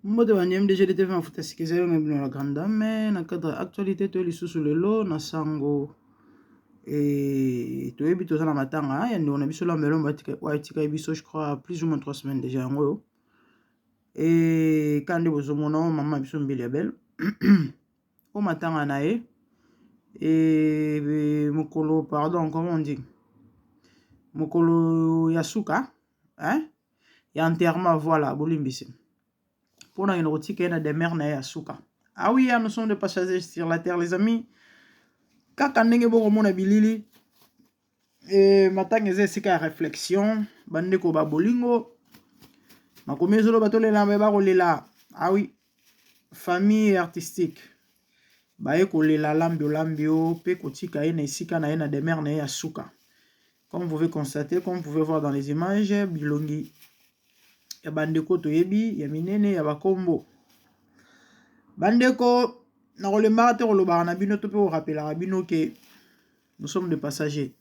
Mbote banyem déjà été fait en foot sikizelo ngibino la grande dame na cadre actualité to lisusu lelo na sango et toyebi toza na matanga ya ndeko na biso lambelo watika biso je crois plus ou moins 3 semaines déjà yango et quand de bozomona mama biso mbili ya belle au matanga na ye et mokolo pardon comment on dit mokolo ya suka hein ya enterrement voilà bolimbisi pour une érotique et des mères na suka. Ah oui, nous sommes de passagers sur la terre, les amis. Kaka ndenge boko mona bilili et matanga ezesika réflexion bande ko babolingo makomi ezolo batolela ba kolela. Ah oui, famille artistique baye kolela lambio pe kotika ina isika na ina des mères na suka. Comme vous pouvez constater, comme vous pouvez voir dans les images, bilongi ya bandeko toyebi ya minene ya bakombo bandeko na kolemba te kolobaka na bino to pe korapelaka bino ke nous sommes des passagers.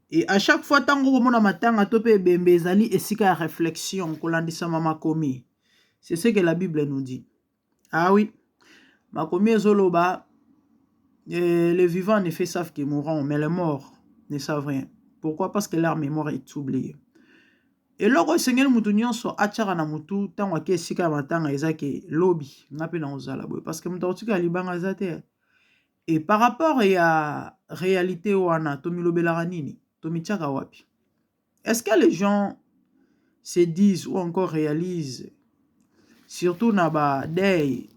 Et à chaque fois tango komona matanga to pe ebembe ezali esika ya réflexion kolandisama makomi. C'est ce que la Bible nous dit. Ah oui, makomi ezoloba les vivants en effet savent qu'ils mourront, mais les morts ne savent rien. Pourquoi? Parce que leur mémoire est oubliée. Et loko sengeli mutu nyonso atiaka na mutu tango ake esika ya matanga eza ke lobi nga mpe na ozala boye parce que mutu akotika libanga eza te. Et par rapport à réalité wana tomilobelaka nini tomitiaka wapi? Est-ce que les gens se disent ou encore réalisent surtout na ba deuil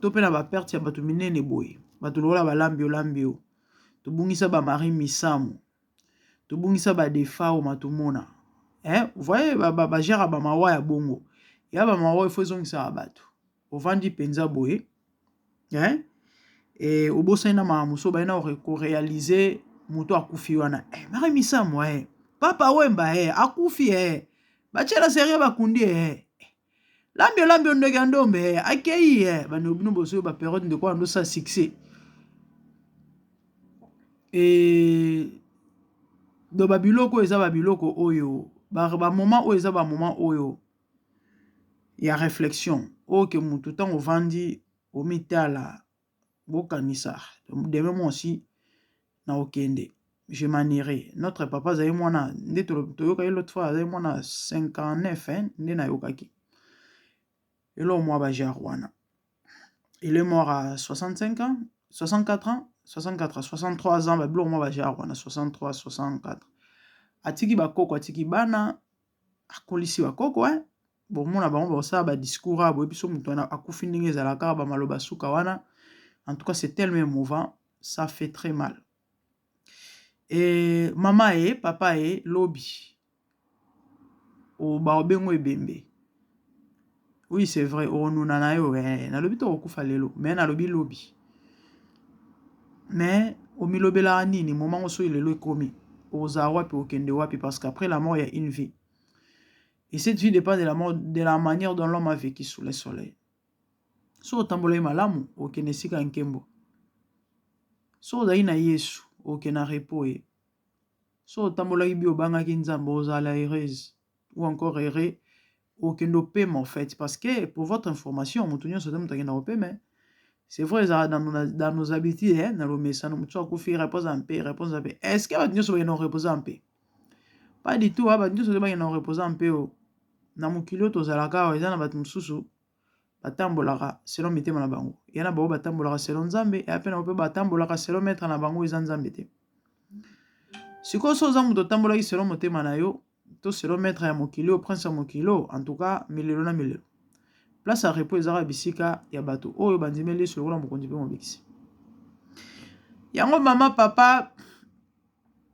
to pe na ba perte ya bato minene boye bato lokola balambio tobungisa ba mari misamu tobungisa ba defa o matumona. Vous voyez, ba gère ba mawa ya bongo. Ya ba mawa il faut zongisa bato. Ovandi penza boye. Et obosa ina mamuso ba ina ko réaliser muto akufi wana. Mari misamu papa wemba akufi bachela serie bakundi lambio ndege ndombe akei bano bino boso ba période de quoi ndo sa succès. Et do babiloko eza babiloko oyo ba moment oyo eza ba moment oyo ya réflexion oyo mutu tango vandi omitala bokanisa demain moi aussi na okende je m'en irai. Notre papa zai mwana nde toyoka l'autre fois zai mwana 59 nde na yokaki elo mwa ba jarwana. Il est mort à 65 ans 64 ans 63 ans babilo mwa ba jarwana 63 64 atiki bakoko atiki bana akolisi bakoko bomona bango bosala ba discours boyebi so mutu wana akufi ndenge ezalaka ba maloba suka wana. En tout cas c'est tellement émouvant, ça fait très mal. Et mama papa lobi o ba obengo ebembe. Oui c'est vrai onuna na yo na lobi to okufa lelo mais na lobi lobi. Mais o milobela nini moment oso lelo ekomi oza wapi okende wapi parce qu'après la mort il y a une vie. Et cette vie dépend de la mort, de la manière dont l'homme a vécu sous le soleil. So tambolai malamu okende sika nkembo. So ozali na Yesu okende na repos. So tambolai bi obangaki nzambe ozala heureuse ou encore heureux okende opema en fait parce que pour votre information mutu nyonso te mutu akenda opema. C'est vrai dans nos habitudes na lo mesano mutu akufi repose en paix. Est-ce que bato nyonso bakenda reposer en paix? Pas du tout bato nyonso te bakenda reposer en paix na mokili tozalaka eza na bato mosusu batambolaka selon mitema na bango yana bao batambolaka selon nzambe e apena ope batambolaka selon maître na bango eza nzambe te. Sikoyo so oza mutu otambolaki selon motema na yo to selon maître ya mokili o prince ya mokili en tout cas milelo na milelo place ya repos ezaka bisika ya bato oyo bandimeli yesu lokola mokonzi mpe mobikisi. Yango mama papa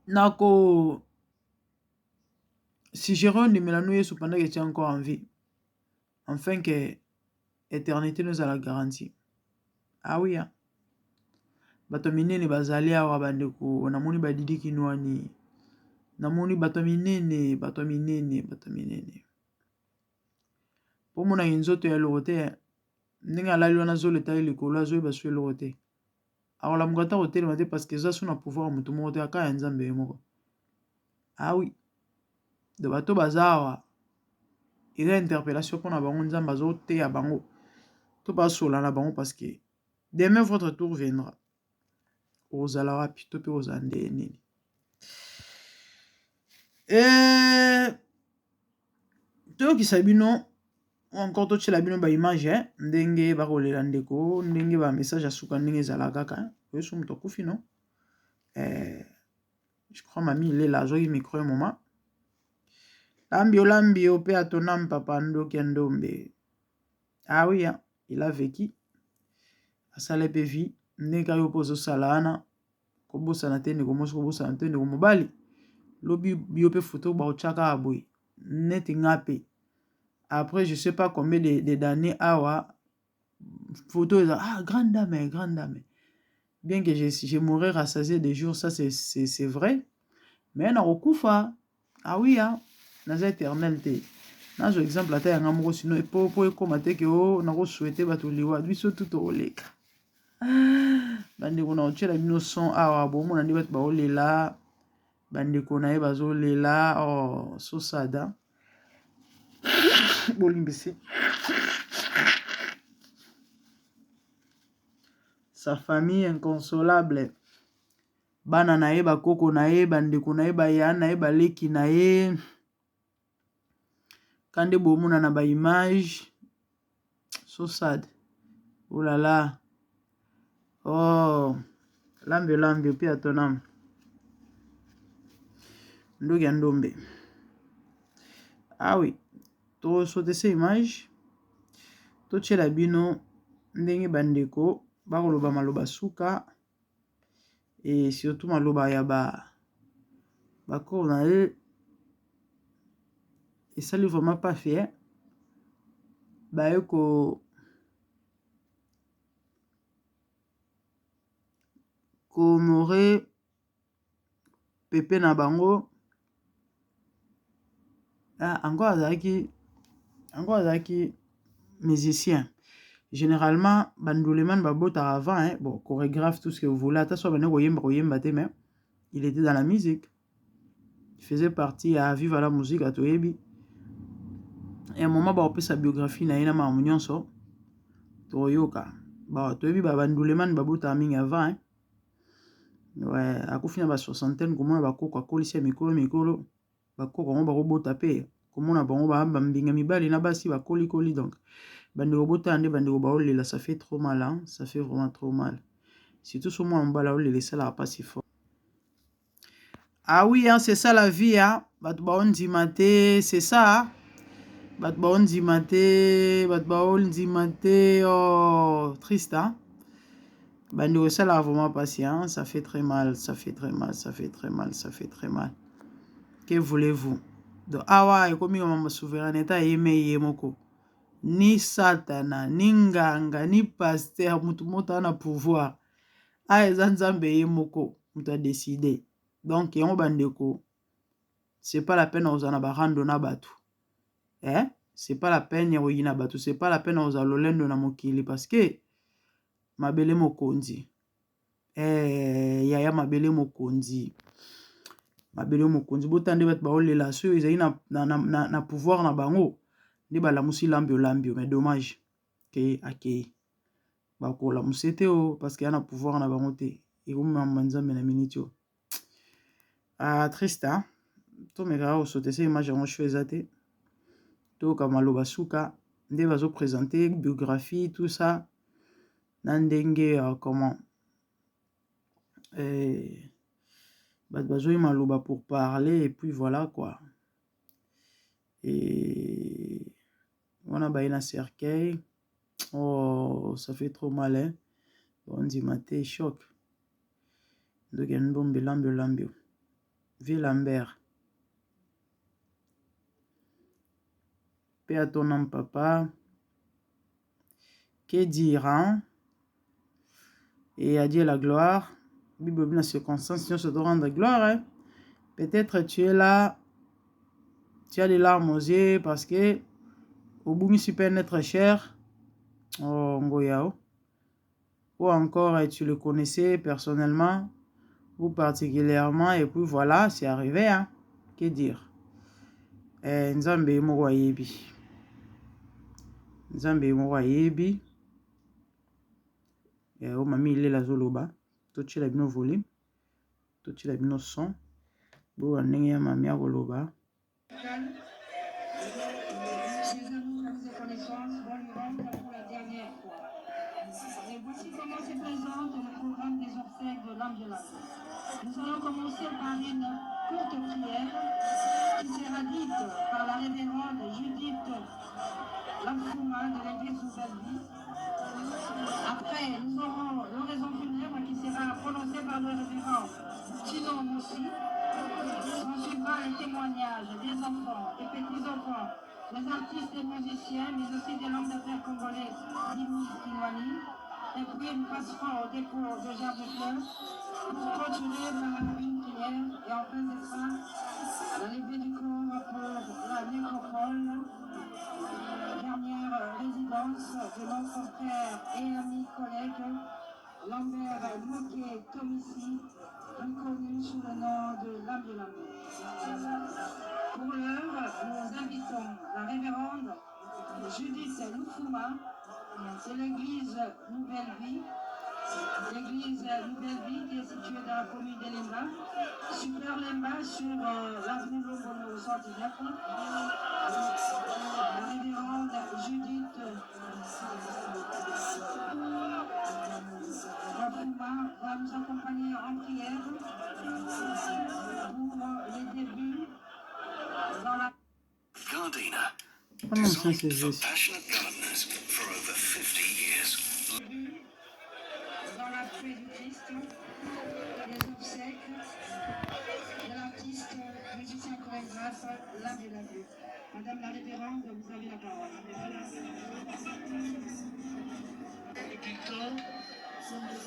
nako si Jérôme Nimelano Yesu pendant qu'il était encore en vie, afin que l'éternité nous a la garantie. Ah oui, bato minene bazali awa bandeko namoni badidi kinwani namoni bato minene po mona nzoto ya lote ndenge alali wana zo leta likolo azo baso lote akola mukata hotel te parce que ça sous na pouvoir mutu moko te aka ya nzambe moko. Ah oui de bato bazawa Il y a une interpellation pour nous Nzambazo te à bango. Tout pas sur la bango parce que demain votre tour viendra. Aux alarapi, tout peut aux andéni. Et tout qui s'abino encore tout la bino ba image ndenge ba kolela ndeko ndenge ba message asuka ndenge zala kaka yo sum to kufi non je crois mamie il est là zo micro un moment lambio pe atonam papa ndo kendombe ah oui hein, il a vécu à sala pe vie ndeka yo pozo salana ko bosa na tende ko moso ko bosa na tende ko mobali lobi bio pe photo ba ochaka aboy net ngape. Après, je sais pas combien d'années, photo, grande dame, grande dame. Bien que je mourrai rassasié des jours, ça c'est vrai. Mais on a recouvert. Ah oui, hein, dans l'éternalité. Dans l'exemple, la terre, on a sinon, pour commenter que on a souhaité battre liwa, lui surtout au lek. Bande qu'on a tiré la innocent, bon, on a dit battre baolé là, bande qu'on a bazolé là, oh, so sada. Sa famille inconsolable. Bana na ye bakoko na ye bandeko na ye bayana na ye baleki na ye kande bomona na ba image so sad. Oh là là. Oh lambe pe atonam ndogi ndombe. Ah oui, to sauter ces images to tshela bino ndenge bandeko bakoloba maloba suka et surtout maloba ya bakoko na ye et ça lui vraiment pas fait ba ko honorer pepe na bango. Encore azaki musicien. Généralement, Bandoleman Babota avant, hein, bon, chorégraphe, tout ce que vous voulez. Attention, mais il était dans la musique. Il faisait partie à vivre à la musique à Toyebi. Et à un moment, on peut sa biographie, na ina ma so Toyoka. Bah, Toyebi, Bandoleman Babota avant, hein. Ouais, à coup fini, soixantaine, comment on va coller mikolo. Bakoko on va robota pe. Comment on a bon bambinga mibali na basi ba koli donc bande robota ande bande baolela ça fait trop mal hein, ça fait vraiment trop mal. Surtout sur moi on bala olele ça là pas si fort. Ah oui hein, c'est ça la vie hein. Bat baon dimate, c'est ça. Bat baon dimate, bat baon dimate oh triste hein. Bande ça là vraiment patient, ça fait très mal, ça fait très mal, ça fait très mal, ça fait très mal. Que voulez-vous? Donc awa ekomi mama souveraineté yeme moko ni satana ni nganga ni pasteur mutu moto na pouvoir eza nzambe ye moko mutu a décidé. Donc yango bandeko c'est pas la peine ozana ba rando na batu c'est pas la peine ya oyina batu, c'est pas la peine oza lolendo na mokili parce que mabele mokonzi yaya mabele mokonzi mabele mokonzi botande bat baolela so ezali na pouvoir na bango nde balamusi lambio mais dommage ke akei bakola musete o parce que yana pouvoir na bango te ekomema nzambe na minute o triste hein to mekaka kosote se image yango sho eza te toyoka maloba suka nde bazoprésente biographie tout ça na ndenge comment besoin maloba pour parler et puis voilà quoi. Et on a baillé un cercueil. Oh, ça fait trop mal hein. On dit maté choc. Donc il y a une bombe lambio. Vie Lambert. Paix à ton âme papa. Que dire hein? Et à Dieu la gloire. Bible dans circonstances, Dieu se doit rendre gloire hein. Peut-être tu es là, tu as des larmes aux yeux parce que au bout tu peux être cher. Oh, Ngoyao. Ou encore tu le connaissais personnellement ou particulièrement et puis voilà, c'est arrivé hein. Que dire? Nzambe moko ayebi. Nzambe moko ayebi. O mami Lela zoloba. Totiela bino volume. Totiela bino son. Bo ndenge ya mami akoloba. Ces amours et connaissances vont lui rendre pour la dernière fois. Et voici comment se présente le programme des obsèques de l'âme de la vie. Nous allons commencer par une courte prière qui sera dite par la révérende Judith Lamfouma de l'église Nouvelle-Vie. Après, nous aurons l'oraison funèbre qui sera prononcée par le révérend Tino Moussi. On suivra les témoignages des enfants, des petits-enfants, des artistes et musiciens, mais aussi des langues d'affaires congolais, Dimi Kinwani. Et puis nous passerons au dépôt de Jardin de Fleurs pour continuer par une prière et enfin ce sera la levée du corps pour la nécropole, dernière résidence de notre frère et ami collègue Lambert Moké-Tomissi, plus connu sous le nom de l'âme de l'amour. Pour l'heure, nous invitons la révérende Judith Lufuma de l'église Nouvelle-Vie. L'église Nouvelle-Vie qui est située dans la commune d'Elemba, Super Lemba sur l'avenue Lobono 119. La révérende Judith Lufuma va nous accompagner en prière pour les débuts dans la Gardena. Comment ça Designed c'est for juste? passionate gardeners for over 50 years. dans la paix du Christ, les obsèques de l'artiste, musicien chorégraphe, l'âme de la vie. Madame la révérende, vous avez la parole. Plutôt,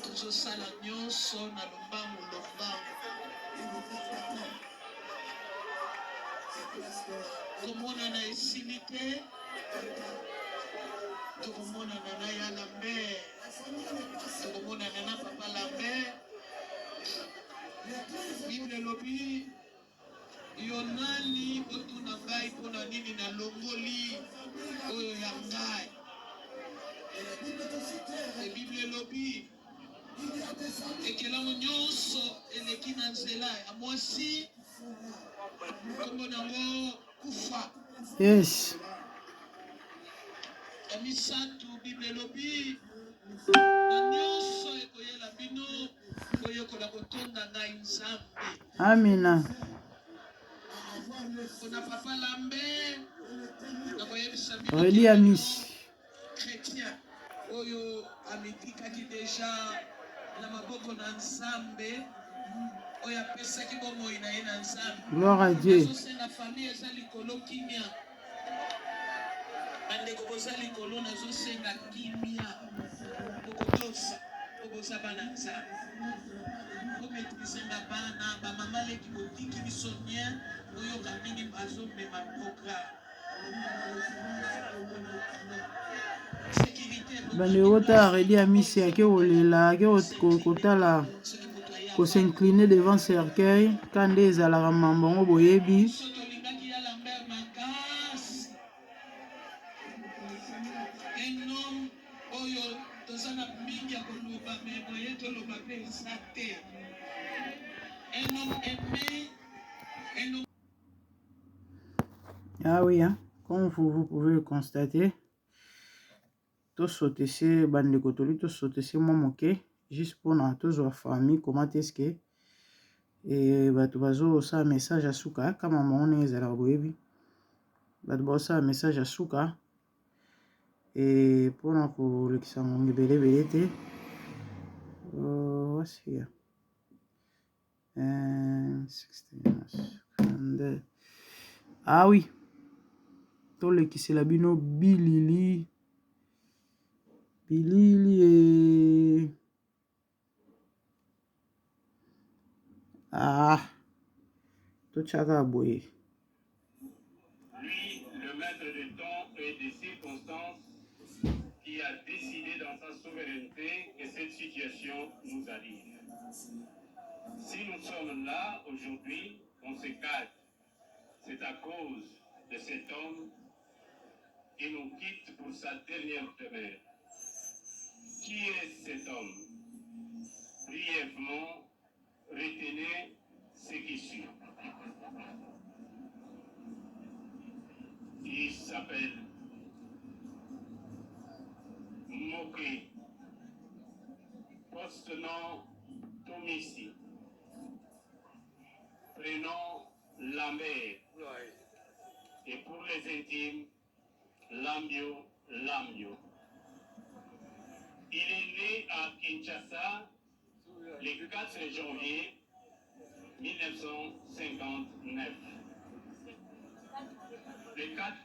tozosala nyonso na lombangu komonana esili te, tokomonana na ya Lambert, tokomonana na papa Lambert. Bible elobi yo nani otuna ngai mpona nini nalongoli oyo ya ngai. Bible elobi ekelamu nyonso eleki na nzela ya mwasi, kombo nango kufa. Yes. Ya misatu Bible elobi na nyonso ekoyela bino koyekola kotonda ngai Nzambe. Amina. Mpona papa Lambert nakoyebisa bino Reli Amis. chrétien oyo amikikaki deja na maboko na Nzambe, oyo apesaki bomoi na ye na Nzambe. Gloire à Dieu. Nazosenga famille eza likolo kimia, bandeko boza likolo, nazosenga kimia, bokotosa bokoza bana Nzambe, bomaîtrisenga bana bamama leki botiki biso nien oyoka mingi bazomema programme. Bandeko ta Reli Amis ake kolela ake kotala ko s'incliner devant cercueil kande ezalaka mambo ngo boyebi. Ah oui, hein? Comme vous pouvez le constater, tout sauter bande kotoli, tout sauter moi moqué, juste pour na tous la famille, comment est-ce que et bato bazo ça message à suka kama maone ezala boyebi. Bato bazo ça message à suka et pour na ko lekisa ngongi belé te. What's here? 16. Ah oui. Tolekisela bino bilili et tochaka boye. Lui, le maître du temps et des circonstances, qui a décidé dans sa souveraineté que cette situation nous arrive. Si nous sommes là aujourd'hui, on se calme. C'est à cause de cet homme et nous quitte pour sa dernière demeure. Qui est cet homme? Brièvement, retenez ce qui suit. Il s'appelle Moké, poste-nom Tomissi, prénom Lambert, et pour les intimes, Lambio Lambio. Il est né à Kinshasa le 4 janvier 1959. Le 4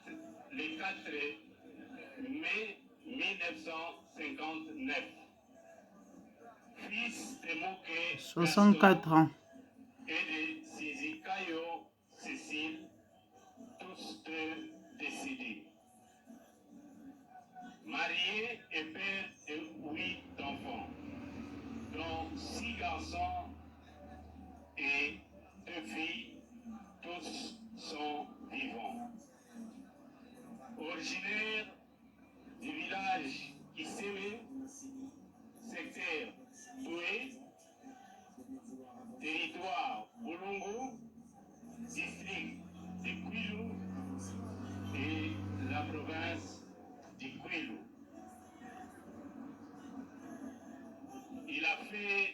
mai 1959. Fils de Moké 64 ans. et de Sizikayo Cécile, tous deux décédés. Marié et père de 8 enfants, dont 6 garçons et 2 filles, tous sont vivants. Originaire du village Kiseme, secteur Doué, territoire Bolongo, district de Kwilu et la province de Kwilu. Il a fait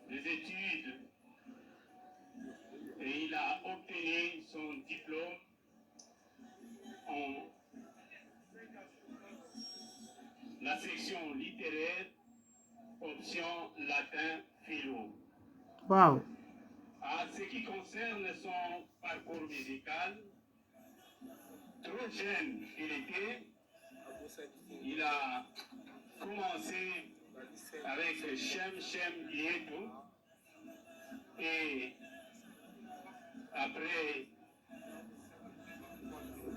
des études et il a obtenu son diplôme en la section littéraire, option latin philo. Wow. En ce qui concerne son parcours musical, trop jeune il était, il a commencé avec Shem Shem Yetu et après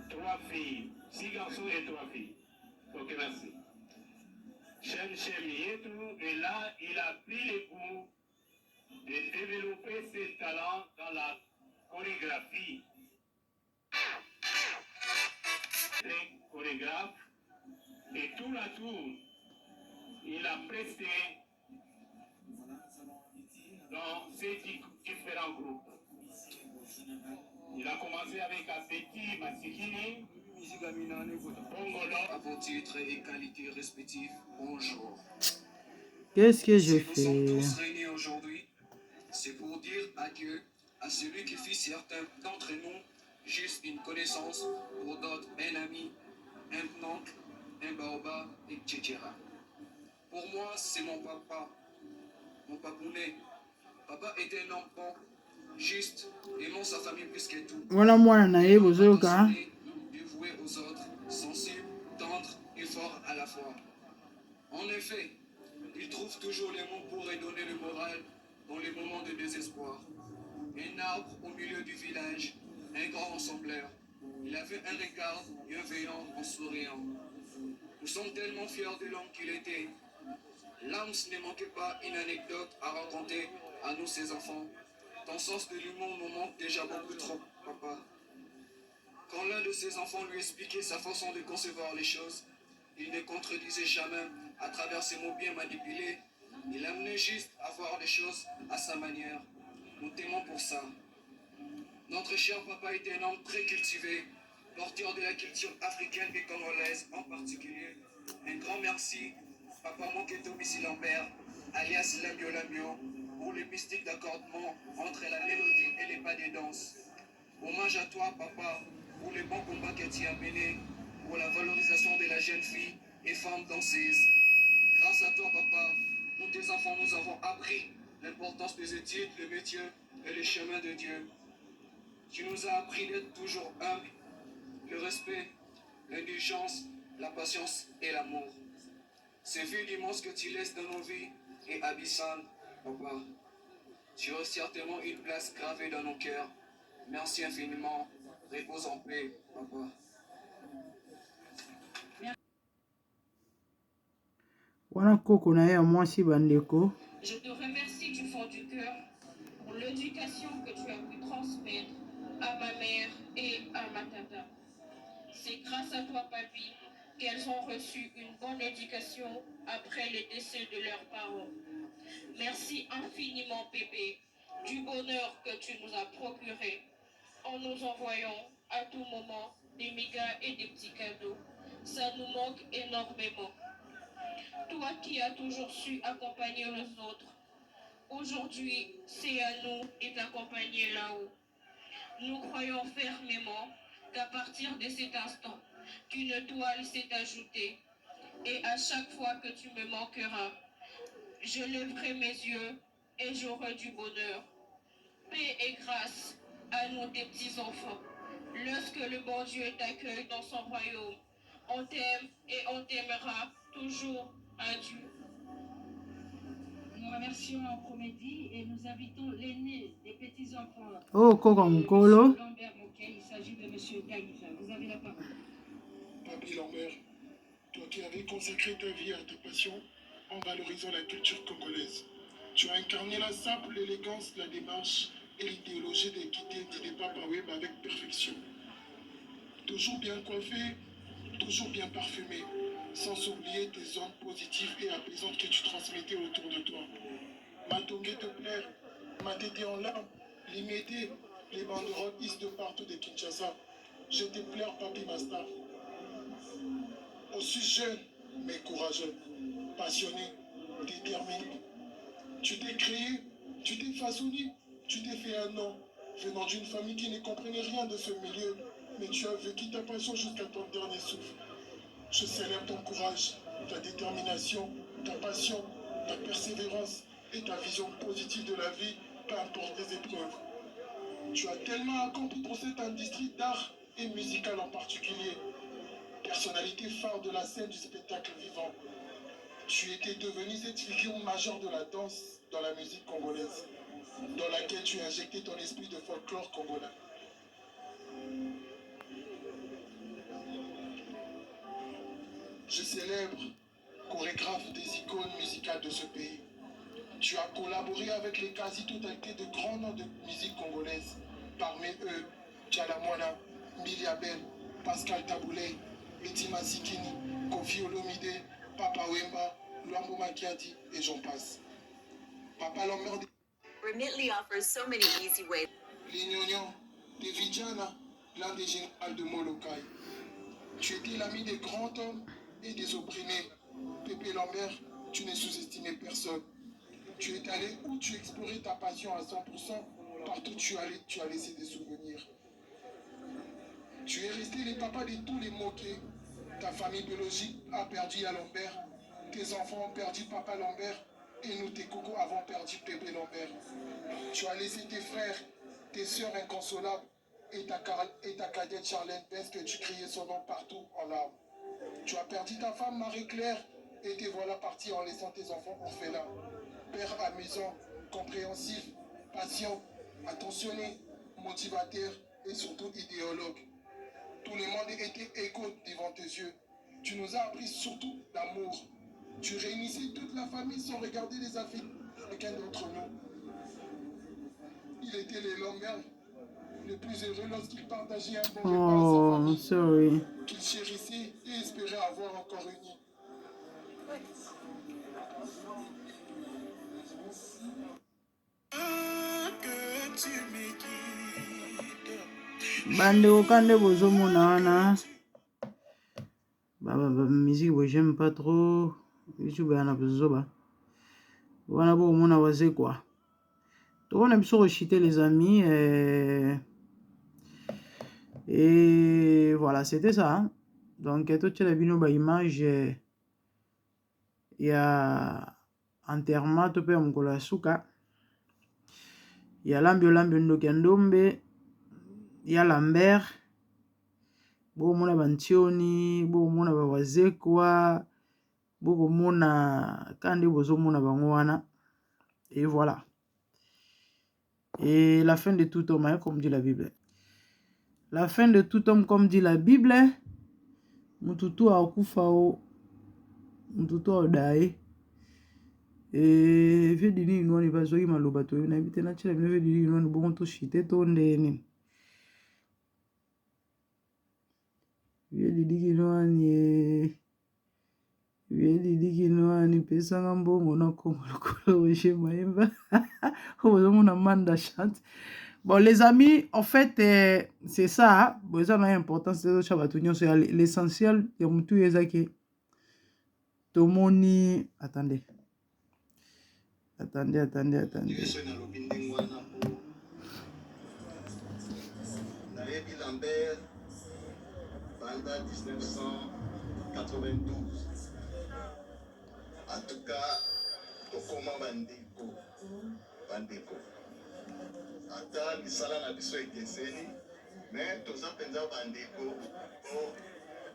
3 filles, 6 garçons et 3 filles. Ok, merci. Shem Shem Yetu, et là, il a pris le goût de développer ses talents dans la chorégraphie. C'est chorégraphe et tout à tour, il a presté dans ces différents groupes. Il a commencé avec Apeti Masikini, Bongolo. À vos titres et qualités respectifs, bonjour. Qu'est-ce que Si j'ai nous sommes fait? tous réunis aujourd'hui, c'est pour dire adieu à celui qui fit certains d'entre nous juste une connaissance, pour d'autres un ami, un oncle, un baobab, etc. Pour moi, c'est mon papa, mon papounet. Papa était un homme bon, juste, aimant sa famille plus que tout. Voilà moi naye bozoka. Dévoué aux autres, sensible, tendre et fort à la fois. En effet, il trouve toujours les mots pour redonner le moral dans les moments de désespoir. Un arbre au milieu du village, un grand rassembleur. Il avait un regard bienveillant en souriant. Nous sommes tellement fiers de l'homme qu'il était. L'âme ne manquait pas une anecdote à raconter à nous, ses enfants. Ton sens de l'humour nous manque déjà beaucoup trop, papa. Quand l'un de ses enfants lui expliquait sa façon de concevoir les choses, il ne contredisait jamais à travers ses mots bien manipulés. Il amenait juste à voir les choses à sa manière. Nous t'aimons pour ça. Notre cher papa était un homme très cultivé, porteur de la culture africaine et congolaise en particulier. Un grand merci, Papa Moketo Missi Lambert, alias Lambio Lambio, pour les mystiques d'accordement entre la mélodie et les pas des danses. Hommage à toi, papa, pour les bons combats que tu as menés, pour la valorisation de la jeune fille et femme danseuse. Grâce à toi, papa, nous, tes enfants, nous avons appris l'importance des études, le métier et les chemins de Dieu. Tu nous as appris d'être toujours humble, le respect, l'indulgence, la patience et l'amour. Ces vies immenses que tu laisses dans nos vies et abyssantes, papa. Tu as certainement une place gravée dans nos cœurs. Merci infiniment. Repose en paix, papa. Wana koko na ye ya mwasi bandeko. Je te remercie du fond du cœur pour l'éducation que tu as pu transmettre à ma mère et à ma tata. grâce à toi, papy, qu'elles ont reçu une bonne éducation après le décès de leurs parents. Merci infiniment, Pépé, du bonheur que tu nous as procuré en nous envoyant à tout moment des mégas et des petits cadeaux. Ça nous manque énormément. Toi qui as toujours su accompagner les autres, aujourd'hui, c'est à nous de t'accompagner là-haut. Nous croyons fermement qu'à partir de cet instant, qu'une toile s'est ajoutée et à chaque fois que tu me manqueras, je lèverai mes yeux et j'aurai du bonheur. Paix et grâce à nous tes petits-enfants. Lorsque le bon Dieu t'accueille dans son royaume, on t'aime et on t'aimera toujours. Adieu. Nous remercions Promédie et nous invitons l'aîné des petits-enfants. Oh, Kokongolo. Lambert Moquet, il s'agit de M. Gaïf. Vous avez la parole. Papy Lambert, toi qui avais consacré ta vie à ta passion en valorisant la culture congolaise, tu as incarné la simple élégance, la démarche et l'idéologie d'équité du Papa Wemba avec perfection. Toujours bien coiffé, toujours bien parfumé, sans oublier tes ondes positives et apaisantes que tu transmettais autour de toi. Matongé te plaire, ma tété en larmes, l'immédiat, les banderoles hissent de partout de Kinshasa. Je te plaire, Papi Master. Aussi jeune, mais courageux, passionné, déterminé. Tu t'es créé, tu t'es façonné, tu t'es fait un nom, venant d'une famille qui ne comprenait rien de ce milieu, mais tu as vécu ta passion jusqu'à ton dernier souffle. Je célèbre ton courage, ta détermination, ta passion, ta persévérance et ta vision positive de la vie, peu importe les épreuves. Tu as tellement accompli pour cette industrie d'art et musicale en particulier. Personnalité phare de la scène du spectacle vivant. Tu étais devenu cette figure majeure de la danse dans la musique congolaise, dans laquelle tu as injecté ton esprit de folklore congolais. Je célèbre, chorégraphe des icônes musicales de ce pays. Tu as collaboré avec les quasi-totalités de grands noms de musique congolaise. Parmi eux, Tchalamwana, Miliabel, Pascal Taboulé, Etima Sikini, Kofi Olomide, Papa Wemba, Luambo Makiadi et j'en passe. Papa Lambert Remitly offers so many easy ways. Lignognon, de Vidjana, l'un des généraux de Molokai. Tu étais l'ami des grands hommes et des opprimés. Pépé Lambert, tu n'es sous-estimé personne. Tu es allé où tu explorais ta passion à 100%, partout tu allais, tu as laissé des souvenirs. Tu es resté le papa de tous les moqués. Ta famille biologique a perdu à Lambert. Tes enfants ont perdu Papa Lambert. Et nous, tes cocos, avons perdu Pépé Lambert. Tu as laissé tes frères, tes sœurs inconsolables et ta cadette Charlène Pence que tu criais son nom partout en larmes. Tu as perdu ta femme Marie-Claire et te voilà parti en laissant tes enfants orphelins. Père amusant, compréhensif, patient, attentionné, motivateur et surtout idéologue. Tout le monde était égaux devant tes yeux. Tu nous as appris surtout l'amour. Tu réunissais toute la famille sans regarder les affaires de chacun d'entre nous. Il était le Lambert le plus heureux lorsqu'il partageait un bon repas à sa famille. Sorry. Qu'il chérissait et espérait avoir encore uni. Bande okande bozomona wana musique boy j'aime pas trop YouTube yana bozoba wana bomona waze quoi tokona biso rechiter les amis et voilà c'était ça hein? Donc totiela bino ba image ya enterrement to pe ya mokolo ya suka ya lambi ndoki ya ndombe ya Lambert bokomona bantioni bokomona bawazekwa bokomona kandi bozomona bango wana et voilà et la fin de tout homme comme dit la Bible, la fin de tout homme comme dit la Bible, mututu akufao mututu odai et vieux dini inwani bazoi maloba to na bitena chela vieux dini inwani bon to shite to ndeni vieux pesanga mbongo na kongo lokola Roger Maemba. Heureusement, on a Manda chante. Bon, les amis, en fait, c'est ça. Bon, ça n'a important. C'est l'essentiel. Il y a tout ezaki. Tomoni. Attendez. Nayebi Lambert, Banda 1992. En tout cas, Tokoma Bandeko. Ata misala na biso ekeseni, mais toza penza Bandeko.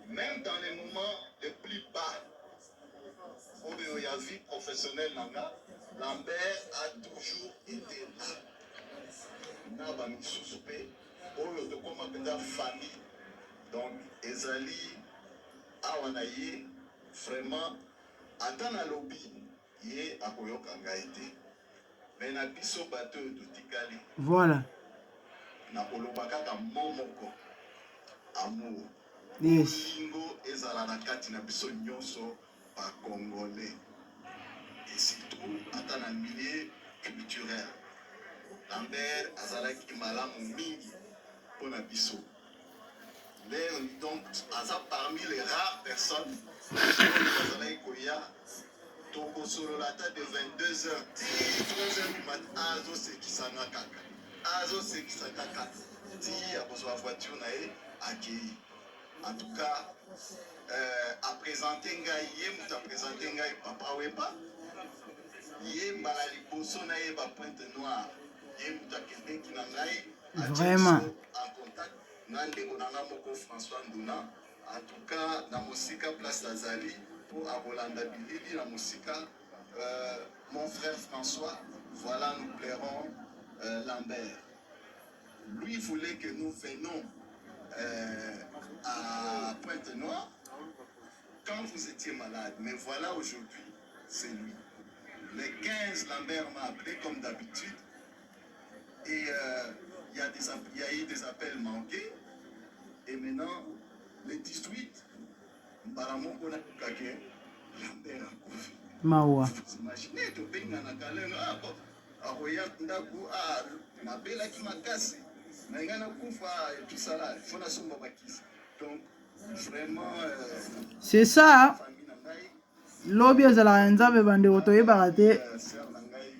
Même dans les moments les plus bas, où il y a vie professionnelle, Lambert a toujours été là. Naba Misusupe, où il y a une famille. Donc, Ezali, Awanaye, vraiment, attends à lobby, yé a koyokanga été. Mais na biso bateau de Tikali. Voilà. Na kolobaka ka momoko. Amour. Yes. Lingo ezala na kati na biso nyonso ba Congolais. Et surtout, attends na milieu culturel. Lambert azalaki malamu mingi pour na biso. Donc, parmi les rares personnes qui Togo solo la tête de 22h, 3h du matin, Azo c'est qui s'en a caca. Azo c'est qui s'en a caca. Dit à besoin voiture nae accueilli. En tout cas, à présenter ngai yé muta présenter ngai papa weba. Yé malali boso nae ba pointe noire. Yé muta quelqu'un qui n'a ngai. Vraiment. En contact. Nandeko nanga moko François Nduna. En tout cas, dans Mosika place d'Azali. Pour Abolanda Bilili, la musique, mon frère François, voilà, nous plairons Lambert. Lui voulait que nous venions à Pointe-Noire quand vous étiez malade. Mais voilà, aujourd'hui, c'est lui. Le 15, Lambert m'a appelé comme d'habitude. Et il y a eu des appels manqués. Et maintenant, le 18, Baramoko na kake Lambert akufi. Mawa. Imaginez to benga na kaleno ako akoya ndaku mabela ki makasi na ngana kufa et tout ça là, faut na somba bakisi. Donc vraiment c'est ça. Lobby azala nzabe bande otoyeba te. Sœur nangai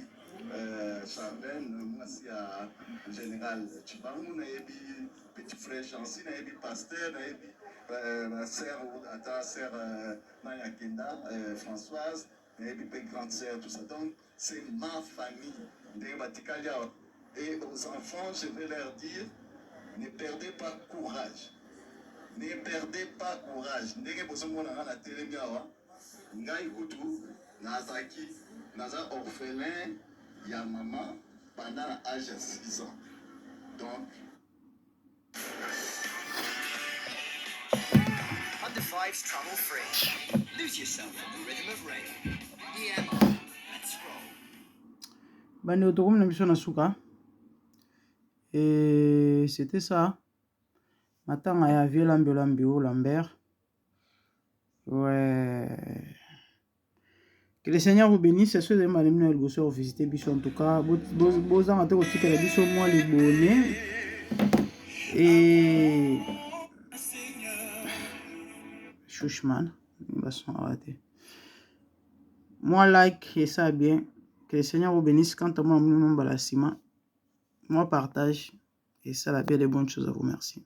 Charlène moi si à général Chibangu na yebi petit frère Chancy na yebi pasteur na yebi ma sœur Maya Kenda, Françoise, et puis grande sœur, tout ça. Donc, c'est ma famille. Et aux enfants, je vais leur dire, ne perdez pas courage. Ne perdez pas courage. Ndenge bozomona na telemi awa, ngai kutu nazaki, naza orphelin ya maman pendant l'âge de 6 ans. Donc, Under Fives trouble free. Lose yourself in the rhythm of rain. EMI. Let's roll. Bande otokomi na biso na suka. Et c'était ça. Matanga ya vieux Lambio Lambert. Ouais. Que le Seigneur vous bénisse. Ceux de Malemna et Gosseur visiter biso en tout cas. Bozan a été aussi que la biso moi les bonnets. Et Chouchman, ils va s'en arrêter. Moi, like, et ça bien. Que le Seigneur vous bénisse. Quant à moi, mon balassima. Moi, partage. Et ça, la paix des bonnes choses à vous. Merci.